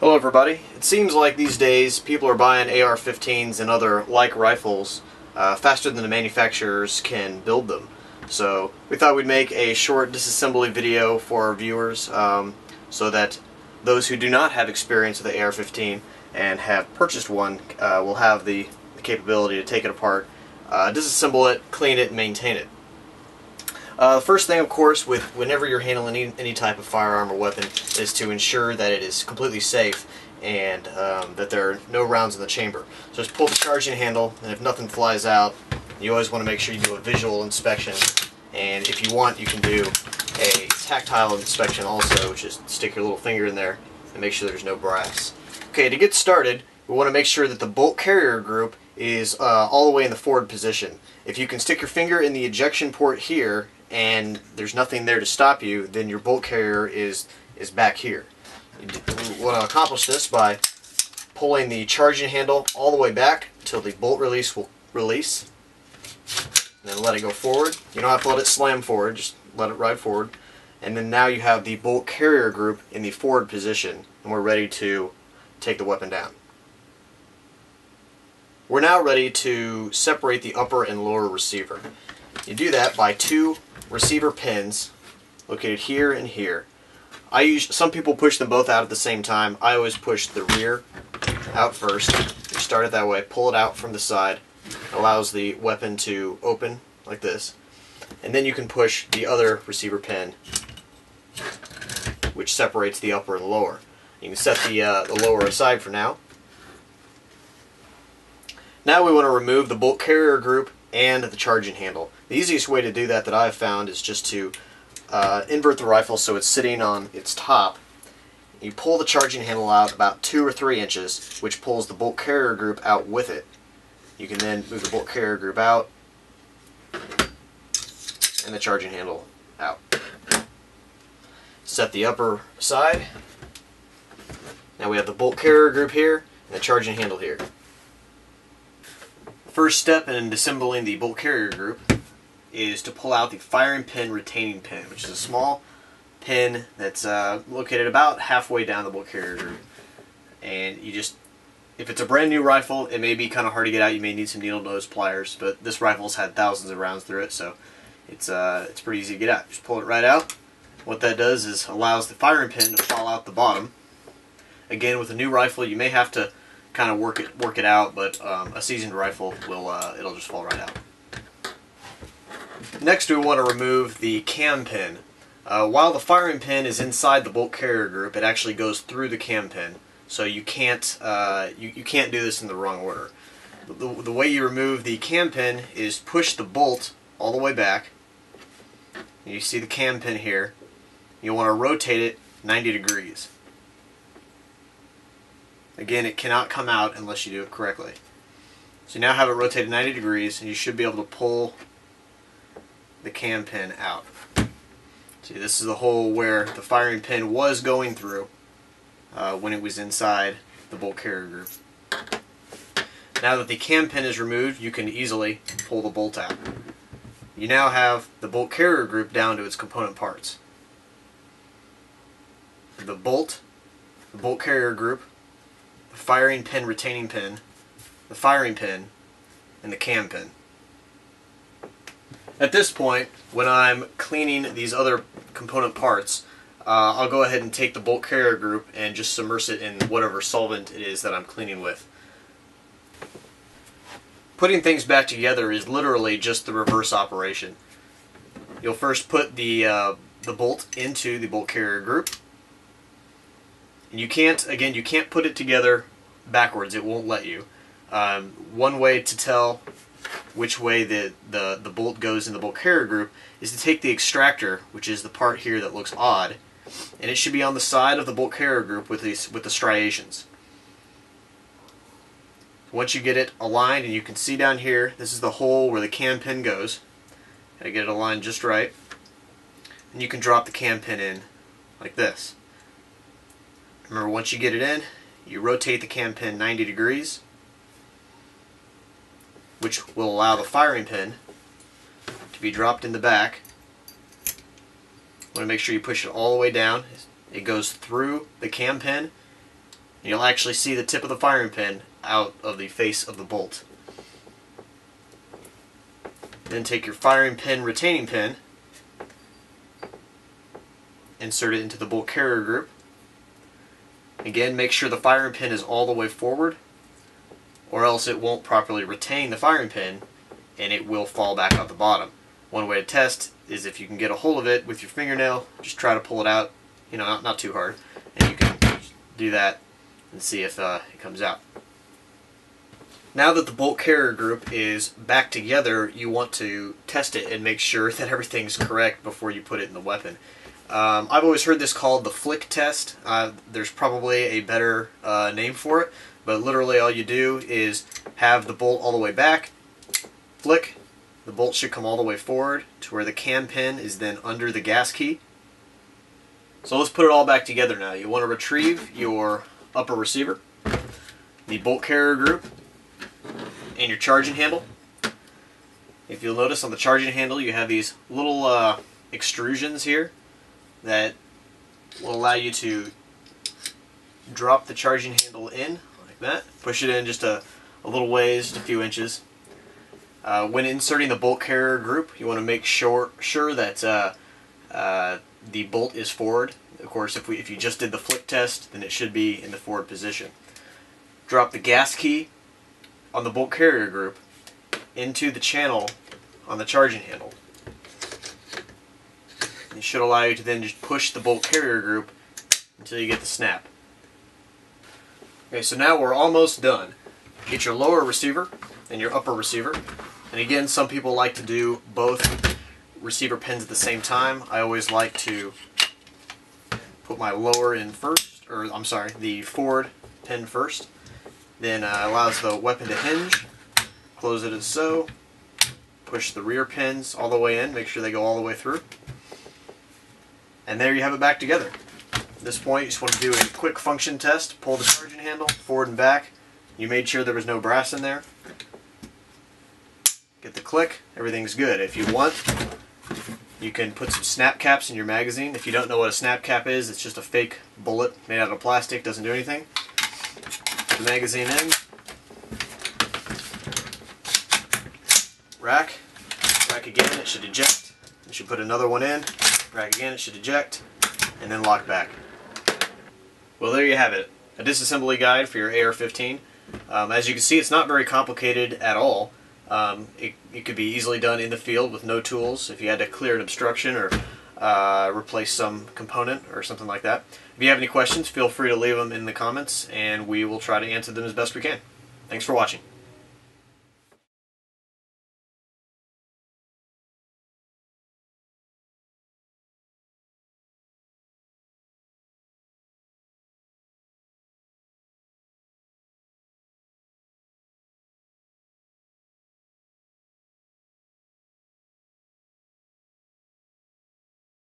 Hello everybody. It seems like these days people are buying AR-15s and other like rifles faster than the manufacturers can build them. So we thought we'd make a short disassembly video for our viewers so that those who do not have experience with the AR-15 and have purchased one will have the capability to take it apart, disassemble it, clean it, and maintain it. The first thing, of course, whenever you're handling any type of firearm or weapon is to ensure that it is completely safe and that there are no rounds in the chamber. So just pull the charging handle, and if nothing flies out, you always want to make sure you do a visual inspection. And if you want, you can do a tactile inspection also, which is stick your little finger in there and make sure there's no brass. Okay, to get started, we want to make sure that the bolt carrier group is all the way in the forward position. If you can stick your finger in the ejection port here and there's nothing there to stop you, then your bolt carrier is back here. You want to accomplish this by pulling the charging handle all the way back until the bolt release will release. And then let it go forward. You don't have to let it slam forward, just let it ride forward. And then now you have the bolt carrier group in the forward position, and we're ready to take the weapon down. We're now ready to separate the upper and lower receiver. You do that by two receiver pins located here and here. Some people push them both out at the same time. I always push the rear out first. You start it that way, pull it out from the side. It allows the weapon to open like this. And then you can push the other receiver pin, which separates the upper and lower. You can set the lower aside for now. Now we want to remove the bolt carrier group and the charging handle. The easiest way to do that I've found is just to invert the rifle so it's sitting on its top. You pull the charging handle out about 2 or 3 inches, which pulls the bolt carrier group out with it. You can then move the bolt carrier group out and the charging handle out. Set the upper aside. Now we have the bolt carrier group here and the charging handle here. First step in disassembling the bolt carrier group is to pull out the firing pin retaining pin, which is a small pin that's located about halfway down the bolt carrier group. And you just, if it's a brand new rifle, it may be kind of hard to get out. You may need some needle nose pliers, but this rifle's had thousands of rounds through it, so it's pretty easy to get out. Just pull it right out. What that does is allows the firing pin to fall out the bottom. Again, with a new rifle, you may have to kind of work it out, but a seasoned rifle will it'll just fall right out. Next, we want to remove the cam pin. While the firing pin is inside the bolt carrier group, it actually goes through the cam pin, so you can't you can't do this in the wrong order. The way you remove the cam pin is push the bolt all the way back. You see the cam pin here. You want to rotate it 90 degrees. Again, it cannot come out unless you do it correctly. So you now have it rotated 90 degrees, and you should be able to pull the cam pin out. See, this is the hole where the firing pin was going through when it was inside the bolt carrier group. Now that the cam pin is removed, you can easily pull the bolt out. You now have the bolt carrier group down to its component parts. The bolt carrier group, the firing pin retaining pin, the firing pin, and the cam pin. At this point, when I'm cleaning these other component parts, I'll go ahead and take the bolt carrier group and just submerge it in whatever solvent it is that I'm cleaning with. Putting things back together is literally just the reverse operation. You'll first put the bolt into the bolt carrier group. And you can't put it together backwards. It won't let you. One way to tell which way the bolt goes in the bolt carrier group is to take the extractor, which is the part here that looks odd, and it should be on the side of the bolt carrier group with the striations. Once you get it aligned, and you can see down here, this is the hole where the cam pin goes. Gotta get it aligned just right. And you can drop the cam pin in like this. Remember, once you get it in, you rotate the cam pin 90 degrees, which will allow the firing pin to be dropped in the back. You want to make sure you push it all the way down. It goes through the cam pin and you'll actually see the tip of the firing pin out of the face of the bolt. Then take your firing pin retaining pin, insert it into the bolt carrier group. Again, make sure the firing pin is all the way forward, or else it won't properly retain the firing pin and it will fall back out the bottom. One way to test is if you can get a hold of it with your fingernail, just try to pull it out, not too hard, and you can do that and see if it comes out. Now that the bolt carrier group is back together, you want to test it and make sure that everything's correct before you put it in the weapon. I've always heard this called the flick test. There's probably a better name for it, but literally all you do is have the bolt all the way back, flick, the bolt should come all the way forward to where the cam pin is then under the gas key. So let's put it all back together now. You want to retrieve your upper receiver, the bolt carrier group, and your charging handle. If you'll notice on the charging handle you have these little extrusions here that will allow you to drop the charging handle in like that. Push it in just a little ways, just a few inches. When inserting the bolt carrier group, you want to make sure that the bolt is forward. Of course, if you just did the flick test, then it should be in the forward position. Drop the gas key on the bolt carrier group into the channel on the charging handle. It should allow you to then just push the bolt carrier group until you get the snap. Okay, so now we're almost done. Get your lower receiver and your upper receiver. And again, some people like to do both receiver pins at the same time. I always like to put my lower in first, or I'm sorry, the forward pin first. Then allows the weapon to hinge. Close it as so. Push the rear pins all the way in. Make sure they go all the way through. And there you have it back together. At this point, you just want to do a quick function test. Pull the charging handle forward and back. You made sure there was no brass in there. Get the click. Everything's good. If you want, you can put some snap caps in your magazine. If you don't know what a snap cap is, it's just a fake bullet made out of plastic. Doesn't do anything. Put the magazine in. Rack. Rack again. It should eject. You should put another one in. Rack again. It should eject. And then lock back. Well, there you have it. A disassembly guide for your AR-15. As you can see, it's not very complicated at all. It could be easily done in the field with no tools if you had to clear an obstruction or replace some component or something like that. If you have any questions, feel free to leave them in the comments and we will try to answer them as best we can. Thanks for watching.